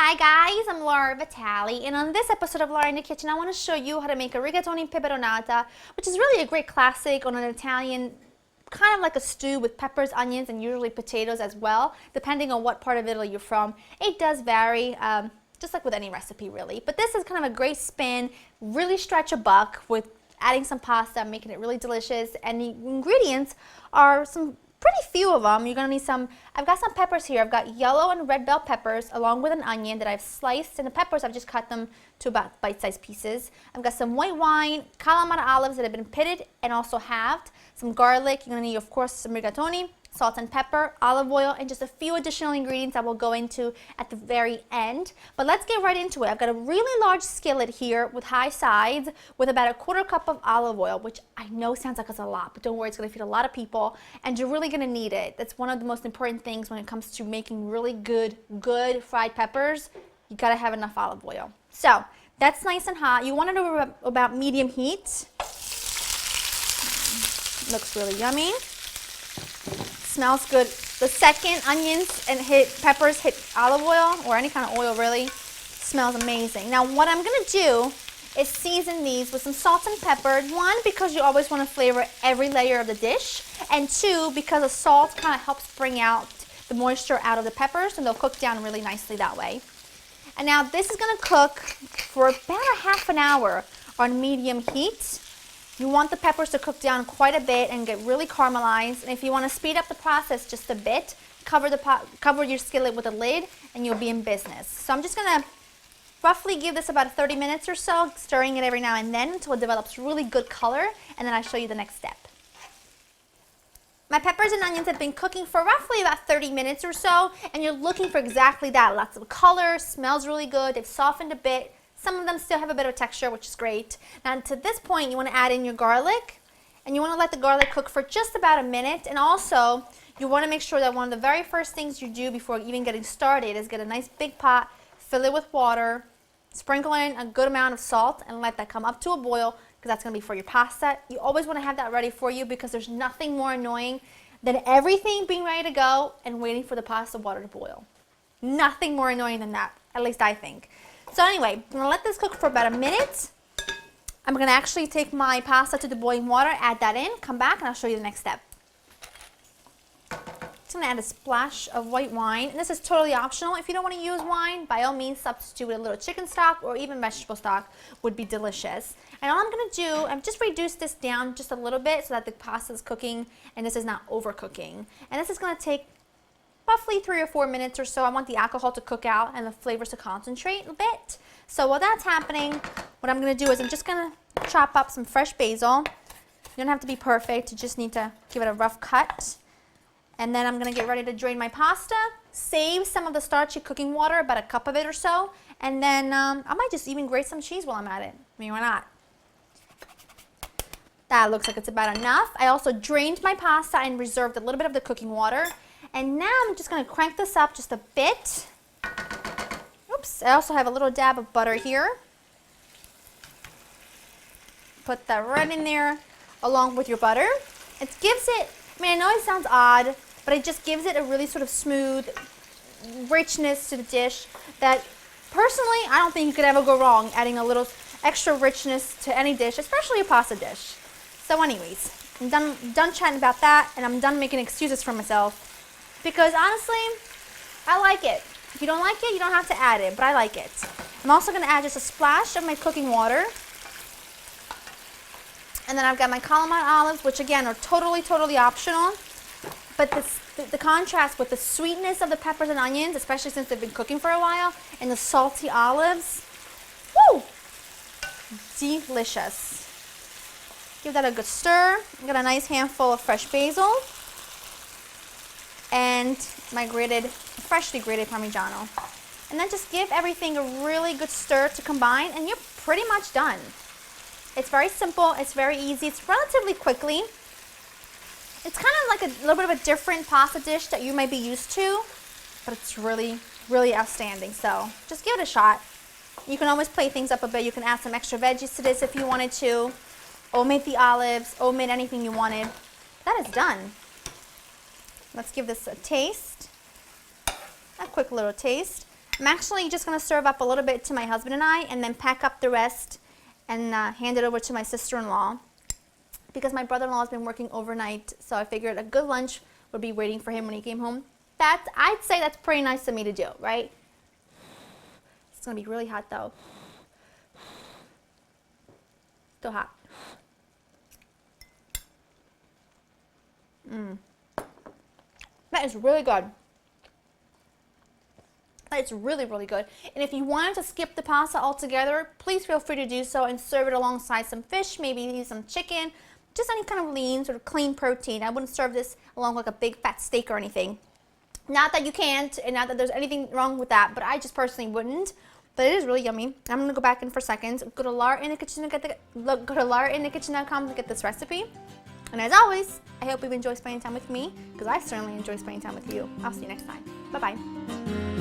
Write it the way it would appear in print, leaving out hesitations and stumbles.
Hi guys, I'm Laura Vitale, and on this episode of Laura in the Kitchen, I want to show you how to make a Rigatoni Peperonata, which is really a great classic on an Italian, kind of like a stew with peppers, onions, and usually potatoes as well, depending on what part of Italy you're from. It does vary, just like with any recipe really, but this is kind of a great spin, really stretch a buck with adding some pasta, making it really delicious, and the ingredients are some pretty few of them. You're going to need some, I've got some peppers here. I've got yellow and red bell peppers along with an onion that I've sliced, and the peppers I've just cut them to about bite-sized pieces. I've got some white wine, calamari olives that have been pitted and also halved, some garlic. You're going to need, of course, some rigatoni, salt and pepper, olive oil, and just a few additional ingredients I will go into at the very end. But let's get right into it. I've got a really large skillet here with high sides with about a quarter cup of olive oil, which I know sounds like it's a lot, but don't worry, it's going to feed a lot of people, and you're really going to need it. That's one of the most important things when it comes to making really good fried peppers. You got to have enough olive oil. So that's nice and hot. You want it to about medium heat. Looks really yummy. Smells good. The second onions and peppers hit olive oil, or any kind of oil really, smells amazing. Now what I'm going to do is season these with some salt and pepper. One, because you always want to flavor every layer of the dish, and two, because the salt kind of helps bring out the moisture out of the peppers, and they'll cook down really nicely that way. And now this is going to cook for about a half an hour on medium heat. You want the peppers to cook down quite a bit and get really caramelized. And if you want to speed up the process just a bit, cover your skillet with a lid and you'll be in business. So I'm just going to roughly give this about 30 minutes or so, stirring it every now and then until it develops really good color, and then I'll show you the next step. My peppers and onions have been cooking for roughly about 30 minutes or so, and you're looking for exactly that. Lots of color, smells really good, they've softened a bit. Some of them still have a bit of texture, which is great. Now to this point, you want to add in your garlic, and you want to let the garlic cook for just about a minute. And also, you want to make sure that one of the very first things you do before even getting started is get a nice big pot, fill it with water, sprinkle in a good amount of salt, and let that come up to a boil, because that's going to be for your pasta. You always want to have that ready for you, because there's nothing more annoying than everything being ready to go and waiting for the pasta water to boil. Nothing more annoying than that, at least I think. So anyway, I'm going to let this cook for about a minute. I'm going to actually take my pasta to the boiling water, add that in, come back, and I'll show you the next step. Just going to add a splash of white wine, and this is totally optional. If you don't want to use wine, by all means substitute with a little chicken stock or even vegetable stock would be delicious. And all I'm going to do, I've just reduced this down just a little bit so that the pasta is cooking and this is not overcooking. And this is going to take roughly 3 or 4 minutes or so. I want the alcohol to cook out and the flavors to concentrate a bit. So while that's happening, what I'm going to do is I'm just going to chop up some fresh basil. You don't have to be perfect, you just need to give it a rough cut. And then I'm going to get ready to drain my pasta, save some of the starchy cooking water, about a cup of it or so, and then I might just even grate some cheese while I'm at it. I mean, why not? That looks like it's about enough. I also drained my pasta and reserved a little bit of the cooking water. And now I'm just going to crank this up just a bit. Oops, I also have a little dab of butter here. Put that right in there along with your butter. It gives it, I mean, I know it sounds odd, but it just gives it a really sort of smooth richness to the dish that personally I don't think you could ever go wrong adding a little extra richness to any dish, especially a pasta dish. So anyways, I'm done chatting about that, and I'm done making excuses for myself. Because honestly, I like it. If you don't like it, you don't have to add it, but I like it. I'm also going to add just a splash of my cooking water. And then I've got my calamari olives, which again are totally optional. But the contrast with the sweetness of the peppers and onions, especially since they've been cooking for a while, and the salty olives, woo! Delicious. Give that a good stir. I've got a nice handful of fresh basil. And my freshly grated Parmigiano. And then just give everything a really good stir to combine, and you're pretty much done. It's very simple, it's very easy, it's relatively quickly. It's kind of like a little bit of a different pasta dish that you might be used to, but it's really outstanding. So just give it a shot. You can always play things up a bit. You can add some extra veggies to this if you wanted to. Omit the olives, omit anything you wanted. That is done. Let's give this a taste. A quick little taste. I'm actually just going to serve up a little bit to my husband and I, and then pack up the rest and hand it over to my sister-in-law, because my brother-in-law has been working overnight, so I figured a good lunch would be waiting for him when he came home. I'd say that's pretty nice of me to do, right? It's going to be really hot though. Still hot. That is really good. That is really, really good. And if you wanted to skip the pasta altogether, please feel free to do so and serve it alongside some fish, maybe some chicken, just any kind of lean, sort of clean protein. I wouldn't serve this along with like a big fat steak or anything. Not that you can't, and not that there's anything wrong with that, but I just personally wouldn't. But it is really yummy. I'm gonna go back in for seconds. Go to LaraInTheKitchen.com to get this recipe. And as always, I hope you've enjoyed spending time with me, because I certainly enjoy spending time with you. I'll see you next time. Bye-bye.